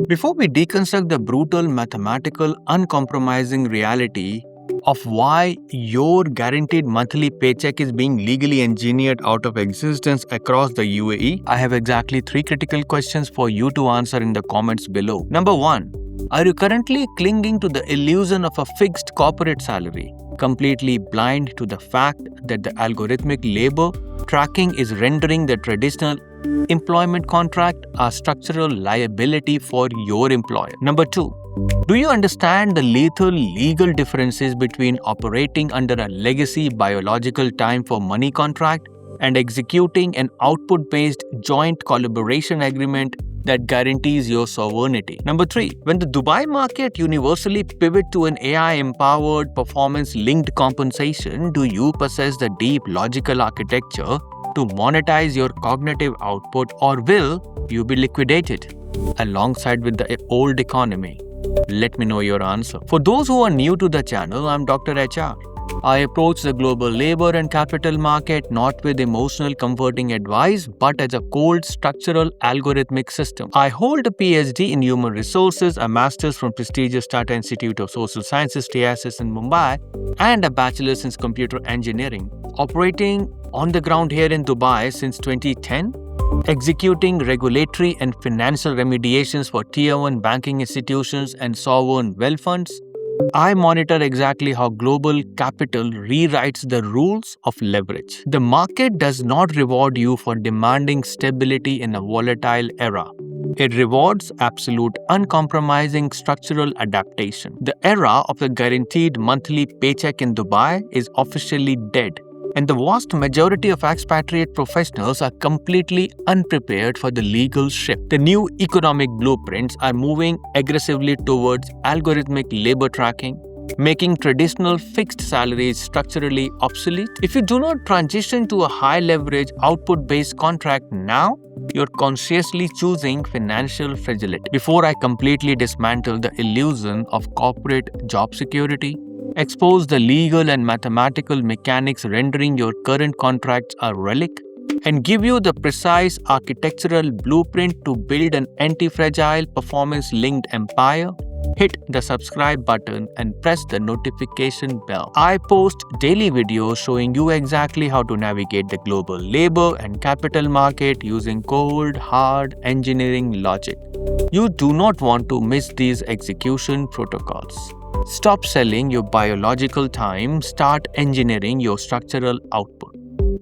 Before we deconstruct the brutal, mathematical, uncompromising reality of why your guaranteed monthly paycheck is being legally engineered out of existence across the UAE, I have exactly 3 critical questions for you to answer in the comments below. Number 1. Are you currently clinging to the illusion of a fixed corporate salary, completely blind to the fact that the algorithmic labor tracking is rendering the traditional employment contract a structural liability for your employer? Number 2. Do you understand the lethal legal differences between operating under a legacy biological time for money contract and executing an output-based joint collaboration agreement that guarantees your sovereignty? Number 3. When the Dubai market universally pivot to an AI-empowered performance-linked compensation, do you possess the deep logical architecture to monetize your cognitive output, or will you be liquidated alongside with the old economy? Let me know your answer. For those who are new to the channel, I'm Dr. HR. I approach the global labor and capital market not with emotional comforting advice, but as a cold structural algorithmic system. I hold a PhD in human resources, a master's from prestigious Tata Institute of Social Sciences, TISS in Mumbai, and a bachelor's in computer engineering. Operating on the ground here in Dubai since 2010, executing regulatory and financial remediations for Tier 1 banking institutions and sovereign wealth funds, I monitor exactly how global capital rewrites the rules of leverage. The market does not reward you for demanding stability in a volatile era. It rewards absolute, uncompromising structural adaptation. The era of the guaranteed monthly paycheck in Dubai is officially dead, and the vast majority of expatriate professionals are completely unprepared for the legal shift. The new economic blueprints are moving aggressively towards algorithmic labor tracking, making traditional fixed salaries structurally obsolete. If you do not transition to a high-leverage, output-based contract now, you're consciously choosing financial fragility. Before I completely dismantle the illusion of corporate job security, expose the legal and mathematical mechanics rendering your current contracts a relic, and give you the precise architectural blueprint to build an anti-fragile, performance-linked empire, hit the subscribe button and press the notification bell. I post daily videos showing you exactly how to navigate the global labor and capital market using cold, hard engineering logic. You do not want to miss these execution protocols. Stop selling your biological time, start engineering your structural output.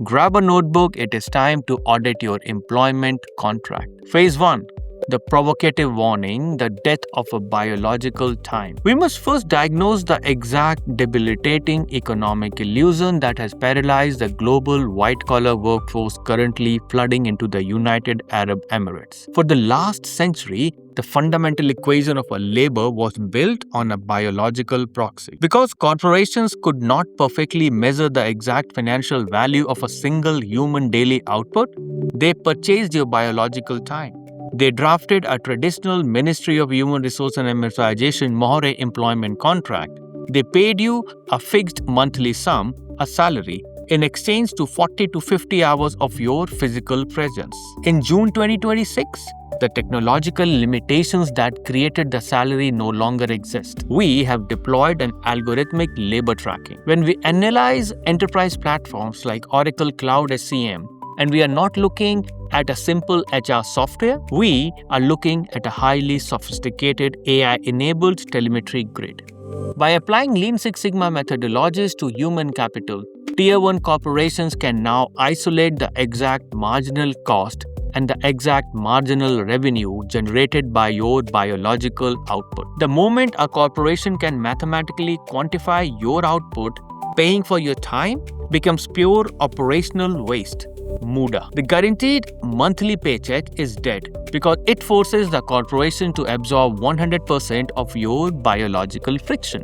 Grab a notebook, it is time to audit your employment contract. Phase 1. The provocative warning, the death of a biological time. We must first diagnose the exact debilitating economic illusion that has paralyzed the global white-collar workforce currently flooding into the United Arab Emirates. For the last century, the fundamental equation of a labor was built on a biological proxy. Because corporations could not perfectly measure the exact financial value of a single human daily output, they purchased your biological time. They drafted a traditional Ministry of Human Resource and Amortization MOHRE employment contract. They paid you a fixed monthly sum, a salary, in exchange to 40 to 50 hours of your physical presence. In June 2026, the technological limitations that created the salary no longer exist. We have deployed an algorithmic labor tracking. When we analyze enterprise platforms like Oracle Cloud SCM, and we are not looking at a simple HR software, we are looking at a highly sophisticated AI-enabled telemetry grid. By applying Lean Six Sigma methodologies to human capital, Tier 1 corporations can now isolate the exact marginal cost and the exact marginal revenue generated by your biological output. The moment a corporation can mathematically quantify your output, paying for your time becomes pure operational waste. MOHRE. The guaranteed monthly paycheck is dead because it forces the corporation to absorb 100% of your biological friction.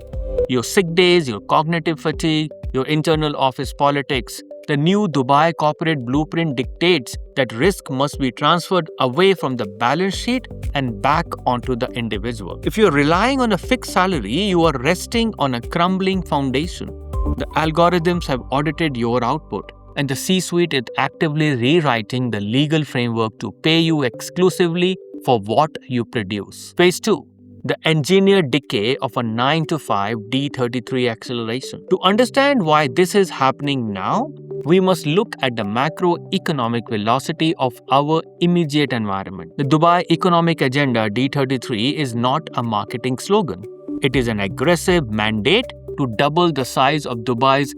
Your sick days, your cognitive fatigue, your internal office politics. The new Dubai corporate blueprint dictates that risk must be transferred away from the balance sheet and back onto the individual. If you're relying on a fixed salary, you are resting on a crumbling foundation. The algorithms have audited your output. and the C-suite is actively rewriting the legal framework to pay you exclusively for what you produce. Phase 2. The engineered decay of a 9-to-5 D33 acceleration. To understand why this is happening now, we must look at the macroeconomic velocity of our immediate environment. The Dubai Economic Agenda D33 is not a marketing slogan. It is an aggressive mandate to double the size of Dubai's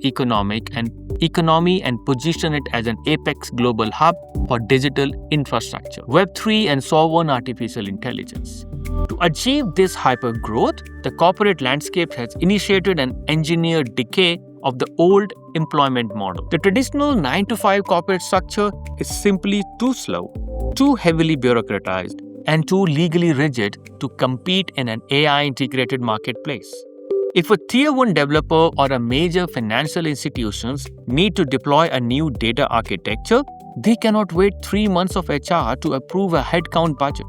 economy and position it as an apex global hub for digital infrastructure, Web3 and sovereign artificial intelligence. To achieve this hyper-growth, the corporate landscape has initiated an engineered decay of the old employment model. The traditional 9-to-5 corporate structure is simply too slow, too heavily bureaucratized, and too legally rigid to compete in an AI-integrated marketplace. If a Tier 1 developer or a major financial institutions need to deploy a new data architecture, they cannot wait 3 months of HR to approve a headcount budget,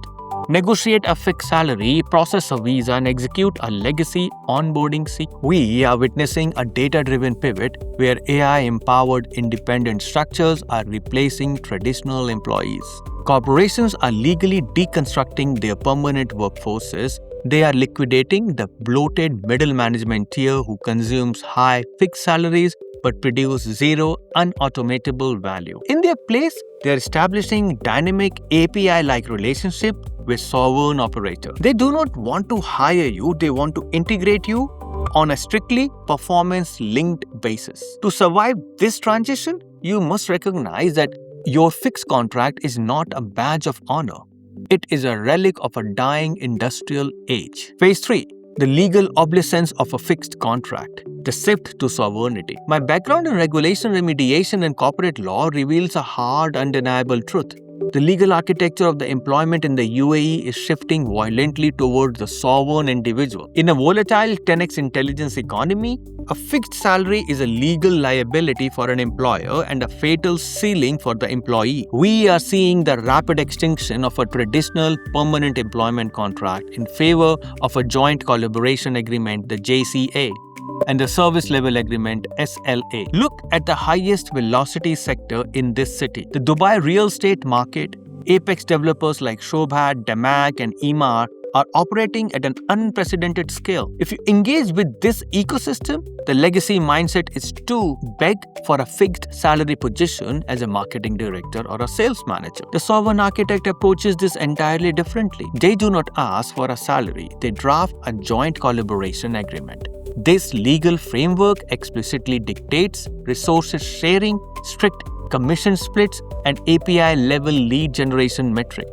negotiate a fixed salary, process a visa, and execute a legacy onboarding sequence. We are witnessing a data-driven pivot where AI-empowered independent structures are replacing traditional employees. Corporations are legally deconstructing their permanent workforces. They are liquidating the bloated middle management tier who consumes high fixed salaries but produce zero unautomatable value. In their place, they are establishing dynamic API-like relationship with sovereign operator. They do not want to hire you, they want to integrate you on a strictly performance-linked basis. To survive this transition, you must recognize that your fixed contract is not a badge of honor. It is a relic of a dying industrial age. Phase 3. The legal obsolescence of a fixed contract. The shift to sovereignty. My background in regulation, remediation, and corporate law reveals a hard, undeniable truth. The legal architecture of the employment in the UAE is shifting violently towards the sovereign individual. In a volatile 10x intelligence economy, a fixed salary is a legal liability for an employer and a fatal ceiling for the employee. We are seeing the rapid extinction of a traditional permanent employment contract in favor of a joint collaboration agreement, the JCA, and the service level agreement, SLA. Look at the highest velocity sector in this city. The Dubai real estate market, apex developers like Shobhat, Damac, and Emaar are operating at an unprecedented scale. If you engage with this ecosystem, the legacy mindset is to beg for a fixed salary position as a marketing director or a sales manager. The sovereign architect approaches this entirely differently. They do not ask for a salary, they draft a joint collaboration agreement. This legal framework explicitly dictates resources sharing, strict commission splits, and API-level lead generation metric.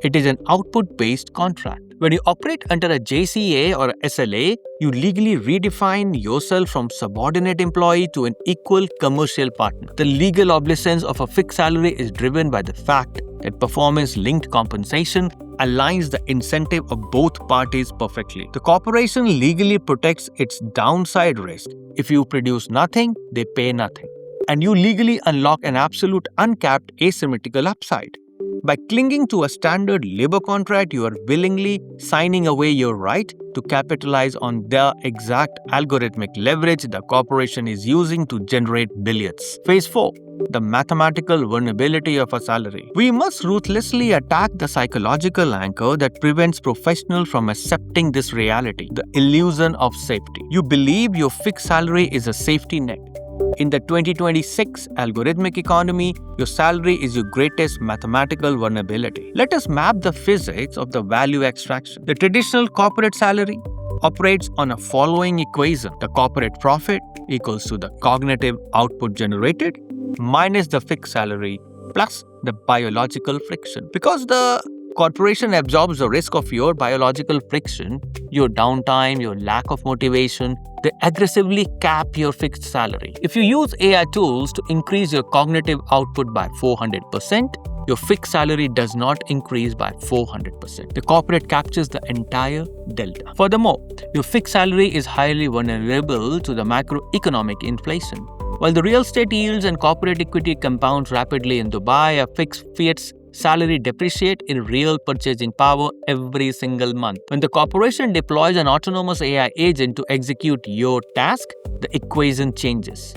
It is an output-based contract. When you operate under a JCA or a SLA, you legally redefine yourself from subordinate employee to an equal commercial partner. The legal obsolescence of a fixed salary is driven by the fact that performance-linked compensation aligns the incentive of both parties perfectly. The corporation legally protects its downside risk. If you produce nothing, they pay nothing. And you legally unlock an absolute uncapped asymmetrical upside. By clinging to a standard labor contract, you are willingly signing away your right to capitalize on the exact algorithmic leverage the corporation is using to generate billions. Phase 4. The mathematical vulnerability of a salary. We must ruthlessly attack the psychological anchor that prevents professionals from accepting this reality, the illusion of safety. You believe your fixed salary is a safety net. In the 2026 algorithmic economy, your salary is your greatest mathematical vulnerability. Let us map the physics of the value extraction. The traditional corporate salary operates on a following equation. The corporate profit equals to the cognitive output generated minus the fixed salary plus the biological friction. Because the corporation absorbs the risk of your biological friction, your downtime, your lack of motivation, they aggressively cap your fixed salary. If you use AI tools to increase your cognitive output by 400%, your fixed salary does not increase by 400%. The corporate captures the entire delta. Furthermore, your fixed salary is highly vulnerable to the macroeconomic inflation. While the real estate yields and corporate equity compounds rapidly in Dubai, a fixed fiat salary depreciate in real purchasing power every single month. When the corporation deploys an autonomous AI agent to execute your task, the equation changes.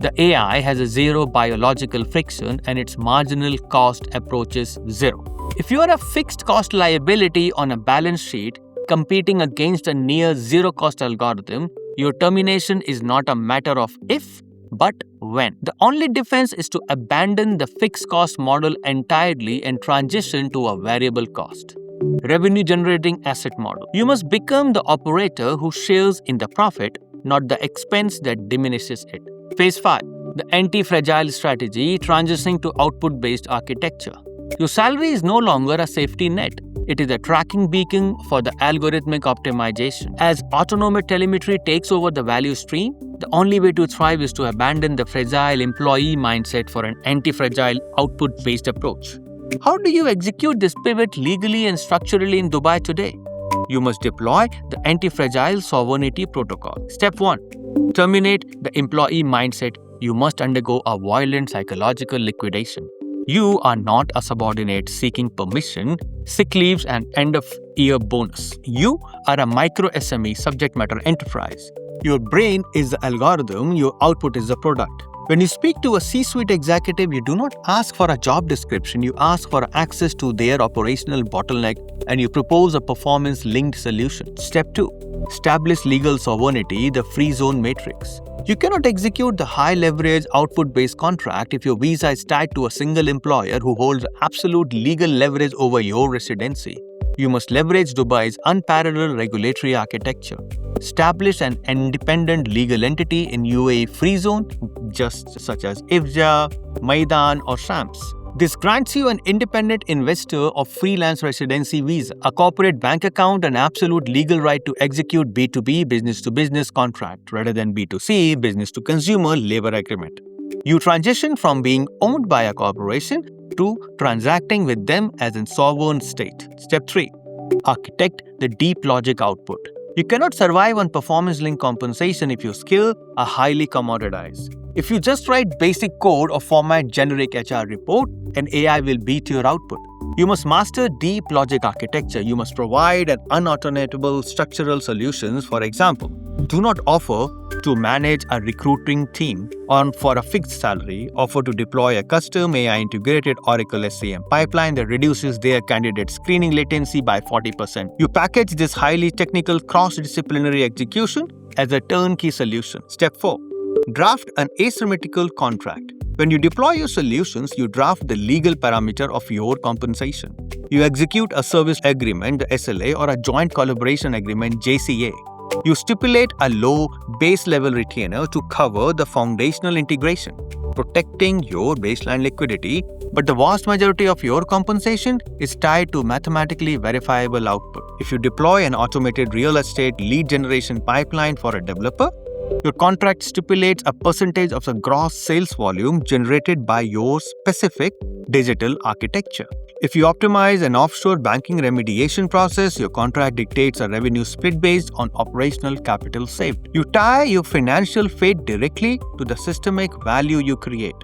The AI has a zero biological friction and its marginal cost approaches zero. If you are a fixed cost liability on a balance sheet competing against a near zero cost algorithm, your termination is not a matter of if, but when. The only difference is to abandon the fixed cost model entirely and transition to a variable cost, revenue generating asset model. You must become the operator who shares in the profit, not the expense that diminishes it. Phase 5. The anti-fragile strategy, transitioning to output-based architecture. Your salary is no longer a safety net. It is a tracking beacon for the algorithmic optimization. As autonomous telemetry takes over the value stream, the only way to thrive is to abandon the fragile employee mindset for an anti-fragile output-based approach. How do you execute this pivot legally and structurally in Dubai today? You must deploy the anti-fragile sovereignty protocol. Step 1. Terminate the employee mindset. You must undergo a violent psychological liquidation. You are not a subordinate seeking permission, sick leaves, and end-of-year bonus. You are a micro SME subject matter enterprise. Your brain is the algorithm, your output is the product. When you speak to a C-suite executive, you do not ask for a job description, you ask for access to their operational bottleneck and you propose a performance-linked solution. Step 2. Establish legal sovereignty, the free zone matrix. You cannot execute the high-leverage output-based contract if your visa is tied to a single employer who holds absolute legal leverage over your residency. You must leverage Dubai's unparalleled regulatory architecture. Establish an independent legal entity in UAE free zone, just such as IFJA, Maidan, or Shams. This grants you an independent investor of freelance residency visa, a corporate bank account, and absolute legal right to execute B2B business-to-business contract rather than B2C business-to-consumer labor agreement. You transition from being owned by a corporation to transacting with them as a sovereign state. Step 3. Architect the deep logic output. You cannot survive on performance-linked compensation if your skills are highly commoditized. If you just write basic code or format generic HR report, an AI will beat your output. You must master deep logic architecture. You must provide an unautomatable structural solutions. For example, do not offer to manage a recruiting team for a fixed salary. Offer to deploy a custom AI-integrated Oracle SCM pipeline that reduces their candidate screening latency by 40%. You package this highly technical cross-disciplinary execution as a turnkey solution. Step 4. Draft an asymmetrical contract. When you deploy your solutions, you draft the legal parameter of your compensation. You execute a service agreement, the SLA, or a joint collaboration agreement, JCA. You stipulate a low base-level retainer to cover the foundational integration, protecting your baseline liquidity, but the vast majority of your compensation is tied to mathematically verifiable output. If you deploy an automated real estate lead generation pipeline for a developer, your contract stipulates a percentage of the gross sales volume generated by your specific digital architecture. If you optimize an offshore banking remediation process, your contract dictates a revenue split based on operational capital saved. You tie your financial fate directly to the systemic value you create.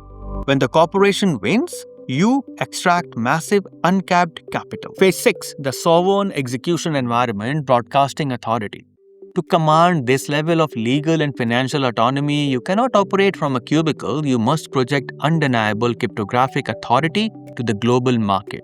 When the corporation wins, you extract massive uncapped capital. Phase 6. The sovereign execution environment broadcasting authority. To command this level of legal and financial autonomy, you cannot operate from a cubicle. You must project undeniable cryptographic authority to the global market.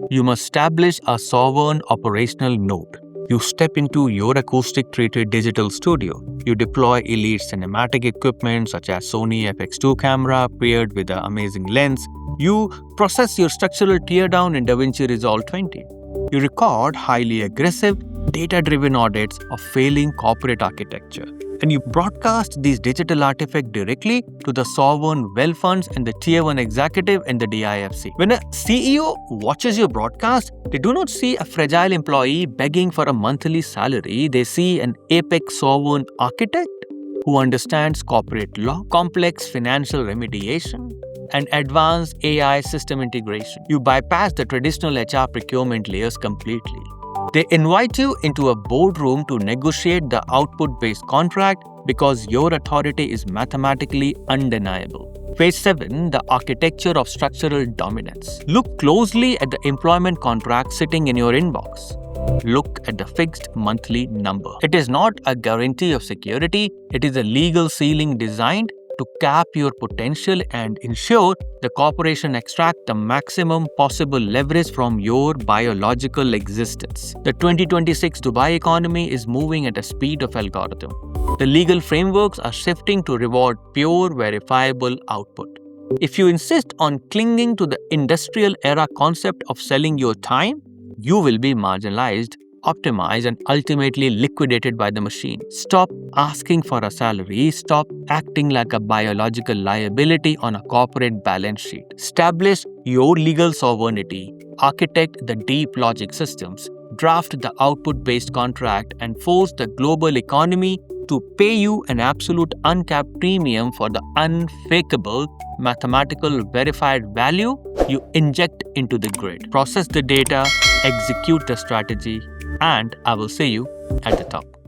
You must establish a sovereign operational node. You step into your acoustic-treated digital studio. You deploy elite cinematic equipment such as Sony FX2 camera paired with an amazing lens. You process your structural teardown in DaVinci Resolve 20. You record highly aggressive, data-driven audits of failing corporate architecture. And you broadcast these digital artifacts directly to the sovereign wealth funds and the Tier 1 executive and the DIFC. When a CEO watches your broadcast, they do not see a fragile employee begging for a monthly salary. They see an apex sovereign architect who understands corporate law, complex financial remediation, and advanced AI system integration. You bypass the traditional HR procurement layers completely. They invite you into a boardroom to negotiate the output-based contract because your authority is mathematically undeniable. Phase 7, the architecture of structural dominance. Look closely at the employment contract sitting in your inbox. Look at the fixed monthly number. It is not a guarantee of security, it is a legal ceiling designed to cap your potential and ensure the corporation extract the maximum possible leverage from your biological existence. The 2026 Dubai economy is moving at a speed of algorithm. The legal frameworks are shifting to reward pure, verifiable output. If you insist on clinging to the industrial era concept of selling your time, you will be marginalized, optimized, and ultimately liquidated by the machine. Stop asking for a salary. Stop acting like a biological liability on a corporate balance sheet. Establish your legal sovereignty. Architect the deep logic systems. Draft the output-based contract and force the global economy to pay you an absolute uncapped premium for the unfakeable, mathematical verified value you inject into the grid. Process the data, execute the strategy, and I will see you at the top.